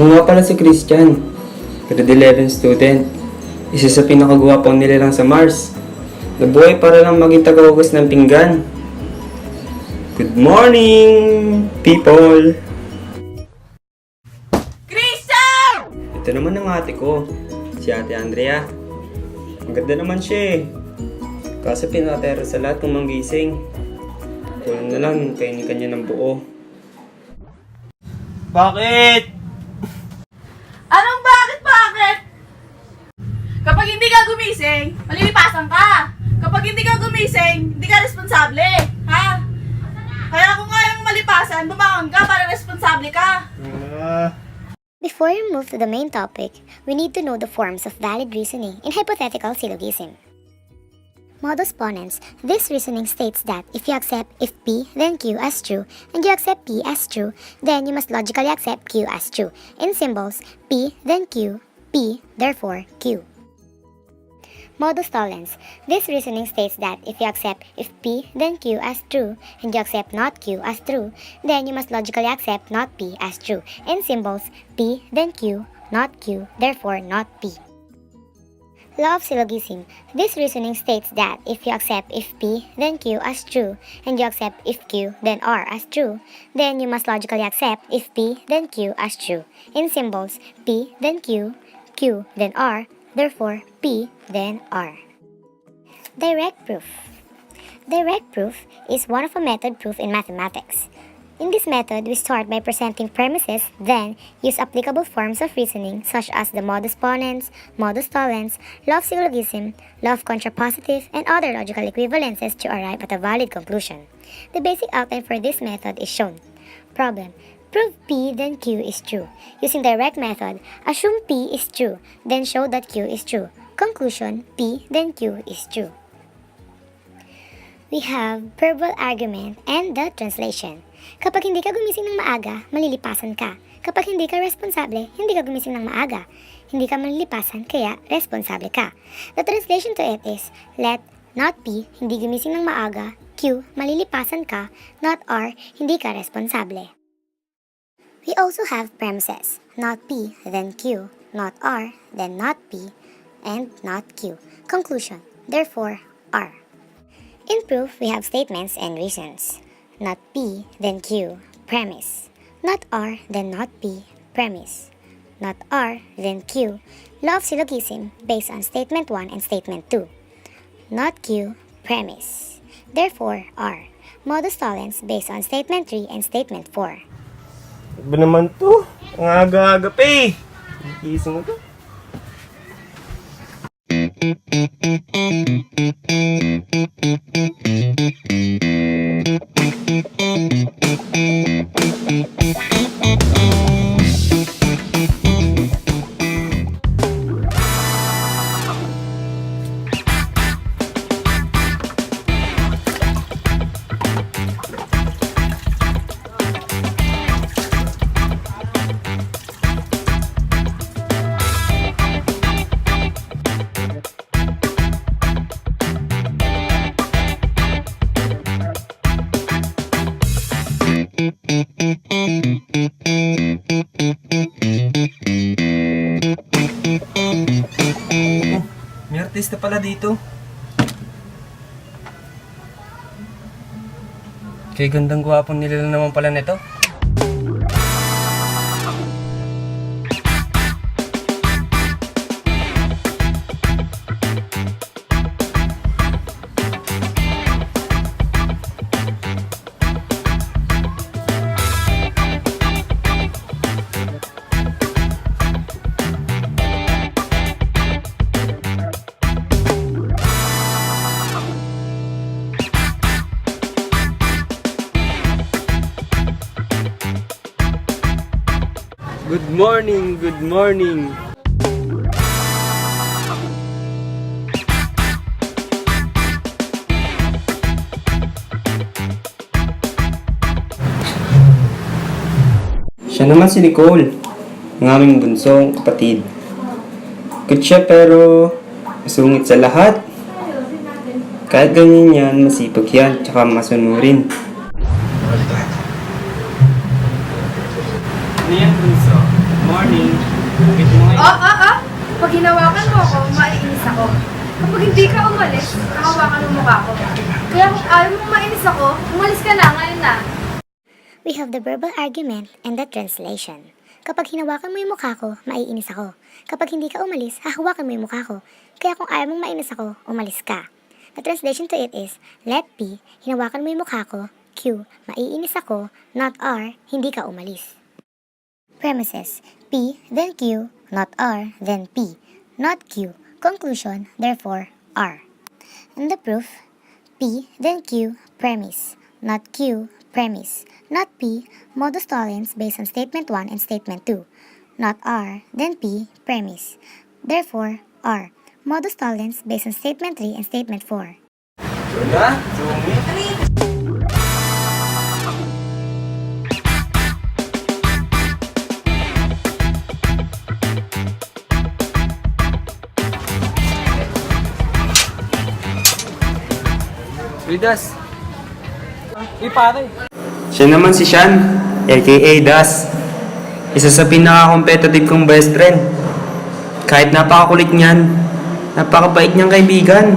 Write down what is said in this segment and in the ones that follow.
Ako nga pala si Christian, grade 11 student. Isa sa pinakagwapong nilalang sa Mars. Nabuhay para lang maging tagahugas ng pinggan. Good morning, people! Christian! Ito naman ang ate ko, si Ate Andrea. Ang ganda naman siya eh. Kaso pinatera sa lahat ng manggising. Kulang na lang, kainin kanya ng buo. Bakit? Anong bakit? Kapag hindi ka gumising, malilipasan ka. Kapag hindi ka gumising, hindi ka responsable. Ha? Kaya kung kayang malipasan, bumangon ka para responsable ka. Before we move to the main topic, we need to know the forms of valid reasoning in hypothetical syllogism. Modus ponens. This reasoning states that if you accept if P, then Q as true, and you accept P as true, then you must logically accept Q as true. In symbols, P, then Q, P, therefore Q. Modus tollens. This reasoning states that if you accept if P, then Q as true, and you accept not Q as true, then you must logically accept not P as true. In symbols, P, then Q, not Q, therefore not P. Law of syllogism. This reasoning states that if you accept if P, then Q as true, and you accept if Q, then R as true, then you must logically accept if P, then Q as true. In symbols, P, then Q, Q, then R, therefore P, then R. Direct proof. Direct proof is one of a method proof in mathematics. In this method, we start by presenting premises, then use applicable forms of reasoning such as the modus ponens, modus tollens, law of syllogism, law of contrapositive, and other logical equivalences to arrive at a valid conclusion. The basic outline for this method is shown. Problem. Prove P then Q is true. Using direct method, assume P is true, then show that Q is true. Conclusion, P then Q is true. We have verbal argument and the translation. Kapag hindi ka gumising ng maaga, malilipasan ka. Kapag hindi ka responsable, hindi ka gumising ng maaga. Hindi ka malilipasan, kaya responsable ka. The translation to it is, let not P, hindi gumising ng maaga, Q, malilipasan ka, not R, hindi ka responsable. We also have premises, not P, then Q, not R, then not P, and not Q. Conclusion, therefore, R. In proof, we have statements and reasons. Not P, then Q, premise. Not R, then not P, premise. Not R, then Q, law of syllogism based on statement 1 and statement 2. Not Q, premise. Therefore, R. Modus tollens based on statement 3 and statement 4. Ano ba naman to? Ang aga-aga pa eh. Gising ako. May artista pala dito. Kaya gandang gwapong nila naman pala nito. Good morning, good morning. Siya naman si Nicole, ang aming bunsong kapatid. Good siya pero masungit sa lahat. Kahit ganyan yan, masipag yan, tsaka masunurin. Ano yan, bunso? Morning. Pag hinawakan mo ako, maiinis ako. Kapag hindi ka umalis, hahawakan mo mukha ko. Kaya kung ayaw mong mainis ako, umalis ka na, ngayon na. We have the verbal argument and the translation. Kapag hinawakan mo yung mukha ko, maiinis ako. Kapag hindi ka umalis, hahawakan mo yung mukha ko. Kaya kung ayaw mong mainis ako, umalis ka. The translation to it is, let P, hinawakan mo yung mukha ko, Q, maiinis ako, not R, hindi ka umalis. Premises, P, then Q, not R, then P, not Q, conclusion, therefore, R. And the proof, P, then Q, premise, not Q, premise, not P, modus tollens based on statement 1 and statement 2, not R, then P, premise, therefore, R, modus tollens based on statement 3 and statement 4. Wala? Sungit? Das. Pare. Siya naman si Sean, aka Das. Isa sa pinaka-competitive kong best friend. Kahit napakakulit niyan, napakabait niyang kaibigan.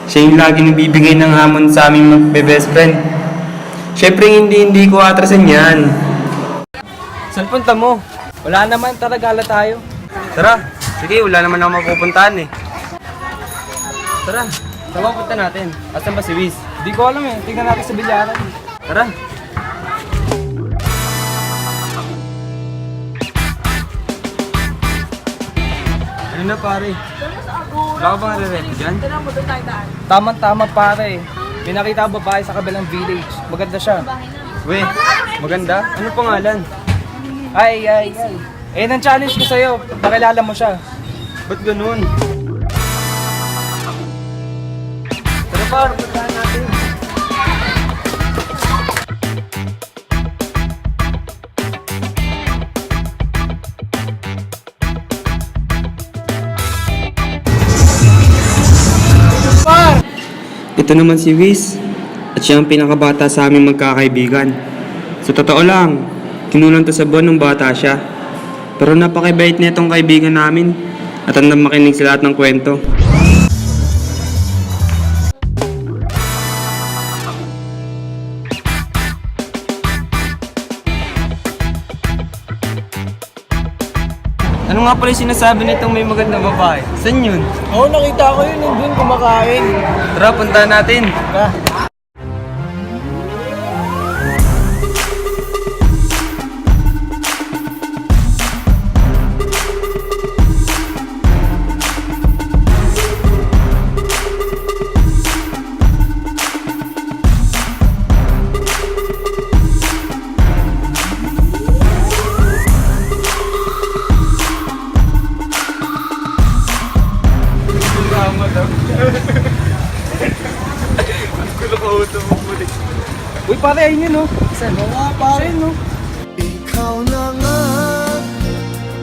Siya yung lagi nagbibigay ng hamon sa aming magbe-best friend. Siyempre hindi ko atrasan yan. Saan punta mo? Wala naman, tara gala tayo. Tara, sige, wala naman ako mapupuntahan eh. Tara, saan ba punta natin? Asan ba si Wiz? Di ko alam eh, tingnan natin sa bilyaran. Tara. Ano na pare? Wala ka bang re-ready dyan? Tama-tama pare. May nakita ang babae sa kabilang village. Maganda siya. We, maganda? Ano pangalan? Ay. Eh, nang challenge ko sa'yo, nakilala mo siya. Ba't ganun? Tara par, puntahan natin. Ito naman si Wiz at siya ang pinakabata sa aming magkakaibigan. Sa totoo lang, kinulang to sa buwan nung bata siya. Pero napakibait na itong kaibigan namin at handang makinig sa lahat ng kwento. Ano nga pala yung sinasabi nitong may magandang babae? Saan yun? Oo, nakita ko yun, nandun kumakain. Tara, puntahan natin. Ka. Uy, pare, ayun yun, no? Saan? Oo nga, pare, no? Ikaw na nga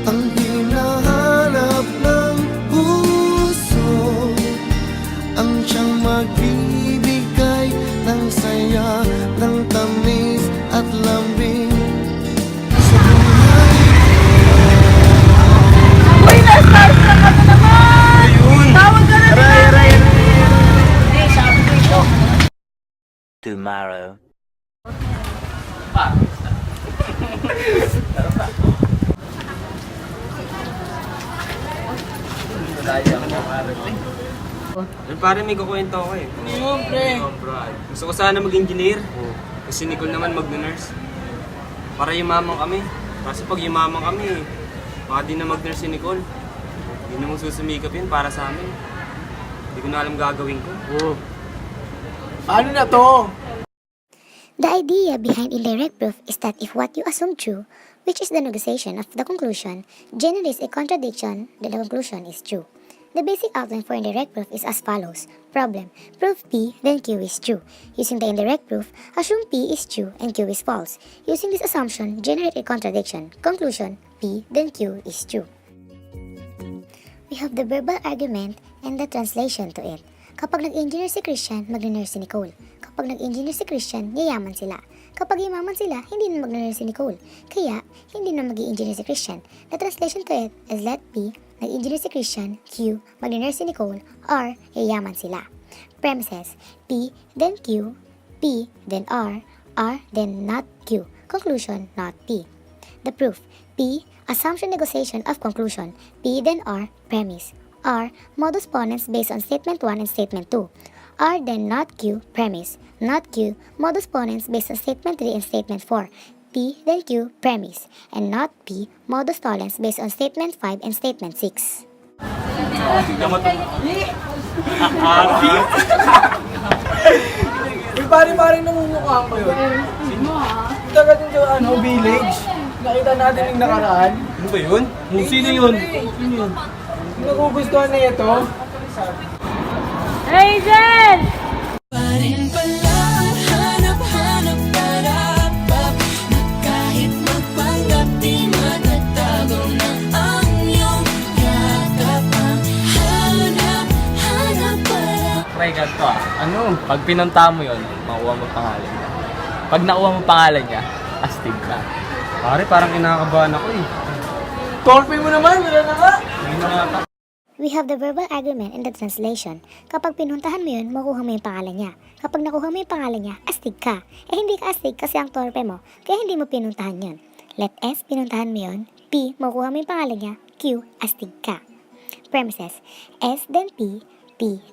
ang hinahanap ng puso, ang siyang magbibigay ng saya, ng tamis at lambing sa buhay. Uy, na-start na ka na naman! Ayun! Tawag ka na namin! Tomorrow. Pare, may kukwento ako eh. Siyempre. Gusto ko sana mag-engineer. Kasi si Nicole naman mag-nurse. Para yumaman kami. Kasi pag yumaman kami, baka di na mag-nurse si Nicole. Hindi na susumikap yun para sa amin. Hindi ko na alam gagawin ko. Ano na to? The idea behind indirect proof is that if what you assume true, which is the negation of the conclusion, generates a contradiction, then the conclusion is true. The basic outline for indirect proof is as follows. Problem. Prove P, then Q is true. Using the indirect proof, assume P is true and Q is false. Using this assumption, generate a contradiction. Conclusion. P, then Q is true. We have the verbal argument and the translation to it. Kapag nag-engineer si Christian, mag-nurse si Nicole. Kapag nag-engineer si Christian, yayaman sila. Kapag yumaman sila, hindi na mag-nurse si Nicole. Kaya, hindi na mag-i-engineer si Christian. The translation to it is let P, nag-engineer si Christian, Q, mag-nurse si Nicole, R, yayaman sila. Premises, P, then Q, P, then R, then not Q. Conclusion, not P. The proof, P, assumption negotiation of conclusion, P, then R, premise. R, modus ponens based on statement 1 and statement 2. R, then not Q, premise. Not Q, modus ponens based on statement 3 and statement 4. P, then Q, premise. And not P, modus tollens based on statement 5 and statement 6. Yung pare-pare namumukhaan ko yun. Sino ha? Taga din sa village. Nakita natin yung nakaraan. Ano ba yun? Sino yun? Sino yun? Yung nagugustuhan na ito. Hazel! Parin pala, hanap-hanap para-pap na kahit magpanggap di matatago na ang iyong yakap ang hanap-hanap para. Try ka to ah. Ano? Pag pinunta mo yun, makuha mo pangalan niya. Pag nakuha mo pangalan niya, astig ka. Pare, parang kinakabahan ako eh. Torpe mo naman, wala na ka. We have the verbal argument in the translation. Kapag pinuntahan mo yun, makuha mo yung pangalan niya. Kapag nakuha mo yung pangalan niya, astig ka. Eh hindi ka astig kasi ang torpe mo, kaya hindi mo pinuntahan yun. Let S, pinuntahan mo yun. P, makuha mo yung pangalan niya. Q, astig ka. Premises, S then P,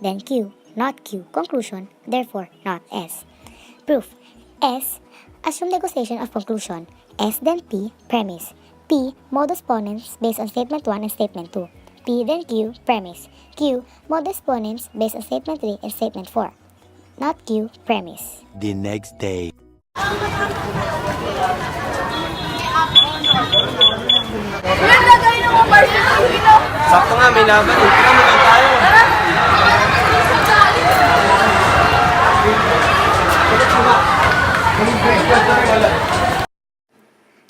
then Q, not Q. Conclusion, therefore not S. Proof, S, assume negotiation of conclusion. S then P, premise. P, modus ponens based on statement 1 and statement 2. P then Q, premise. Q, modus ponens based on statement 3 and statement 4. Not Q, premise. The next day. Uy, gagawin ng mga Mars na Filipino! Sakto nga, may laban eh. Tira mo lang tayo.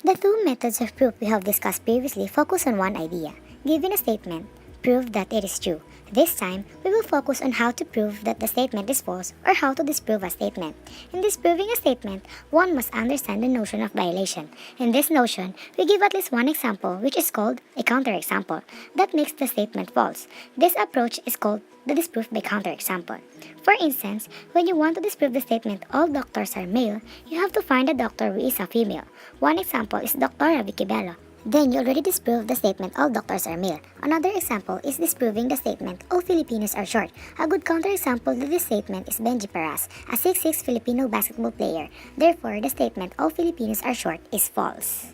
The two methods of proof we have discussed previously focus on one idea. Given a statement, prove that it is true. This time, we will focus on how to prove that the statement is false or how to disprove a statement. In disproving a statement, one must understand the notion of violation. In this notion, we give at least one example, which is called a counterexample, that makes the statement false. This approach is called the disproof by counterexample. For instance, when you want to disprove the statement all doctors are male, you have to find a doctor who is a female. One example is Dr. Vicky Bello. Then you already disproved the statement all doctors are male. Another example is disproving the statement all Filipinos are short. A good counterexample to this statement is Benji Paras, a 6'6" Filipino basketball player. Therefore, the statement all Filipinos are short is false.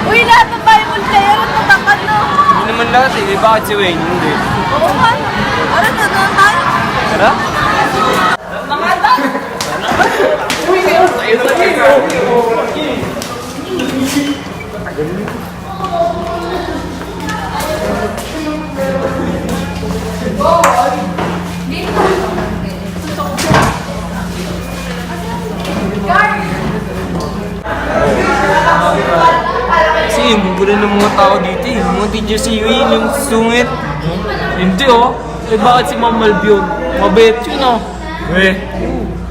Uy, lahat ng Bible player at matangkad no? Hindi naman lahat eh. Bakit si Wayne? Hindi. Oo nga. Ano, tandaan tayo? Tara? Kasi yung gugulan ng mga tao dito eh. Mga teacher si Wayne, yung sungit. Hindi oh. Eh bakit si Ma'am Malv yun? Mabait yun oh.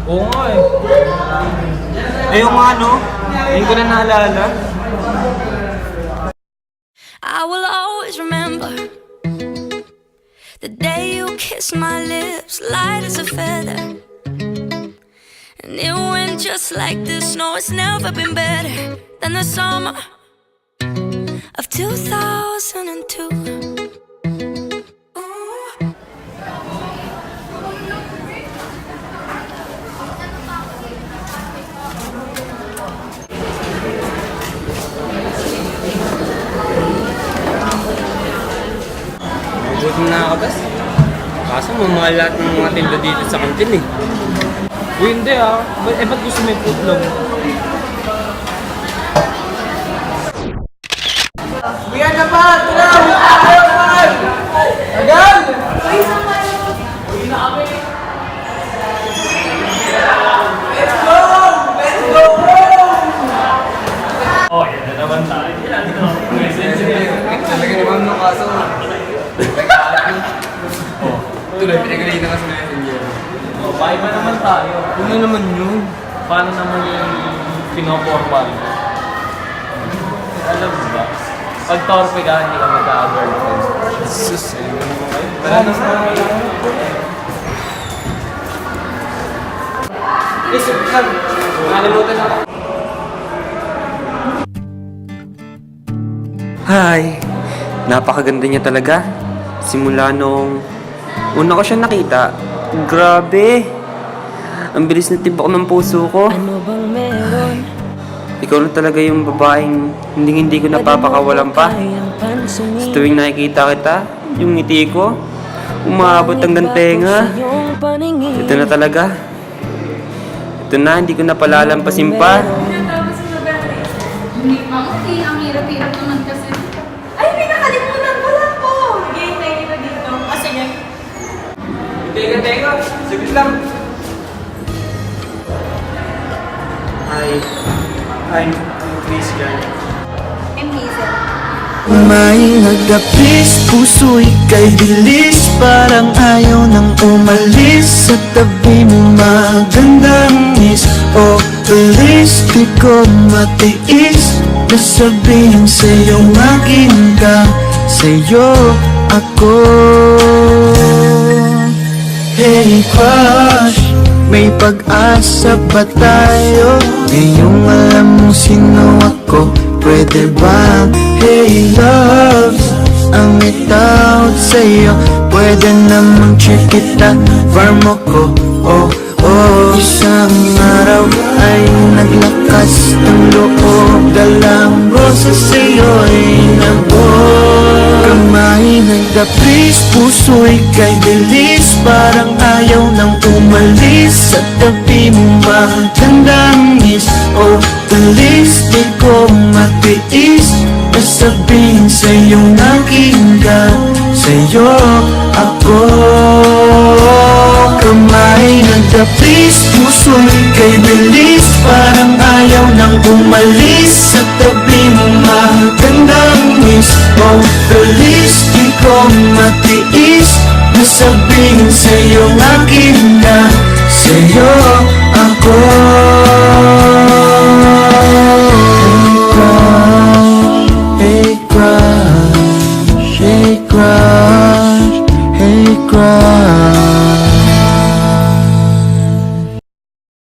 Oo nga eh. Ayun nga no, ayun ko na naalala. I will always remember the day you kissed my lips, light as a feather. And it went just like this. No, it's never been better than the summer of 2002. Mabuti na nakakabas. Kaso mamahal lahat ng mga tinda dito sa kantin eh. Uy, hindi ah. Ba't gusto mo yung putlong? Talaga naman nung kaso. Tuloy, pinagaling na kasi na messenger. Oh, paiba naman tayo. Ano naman yun? Paano naman yung pinopormal? Alam mo ba? Pag torpe ka, hindi ka magka-girlfriend. Sus, wala na sa mga isip lang. Nakalimutan ako. Hi! Napakaganda niya talaga. Simula nung una ko siya nakita. Grabe! Ang bilis na tibok ng puso ko. Ikaw na talaga yung babaeng hindi ko napapakawalan pa. Sa tuwing nakikita kita, yung ngiti ko, umaabot hanggang tenga. Ito na talaga. Ito na, hindi ko na palalampasin pa. Ang hirap-hirap naman kasi. Ay, may nakalimutan pala ko! Hintay kita dito. Sige. Teka. Saglit lang. I'm Christian. I'm Hazel. May nagapis, puso'y kay bilis, parang ayaw nang umalis. Sa tabi mo magandang miss, oh please, di ko matiis na sabihin sa'yo maging ka, sa'yo ako. Hey crush, may pag-asa ba tayo? Ngayong alam mo sino ako, pwede ba? Hey love, ang itawag sa'yo, pwede namang check kita, farm ako, oh. Isang araw ay naglakas ng loob, dalang roses sa'yo'y nabog. Kamay nagdapis, puso'y kay bilis, parang ayaw nang umalis. Sa tabi mo magandang miss, oh please, di ko matiis na sabihin sa'yo naging ka, sa'yo ako. Kamay nagdapis, puso'y kay bilis, parang ayaw nang umalis. Sa tabi mo magandang miss, oh please, di ko matiis na sabihin sa'yo akin na, sa'yo ako.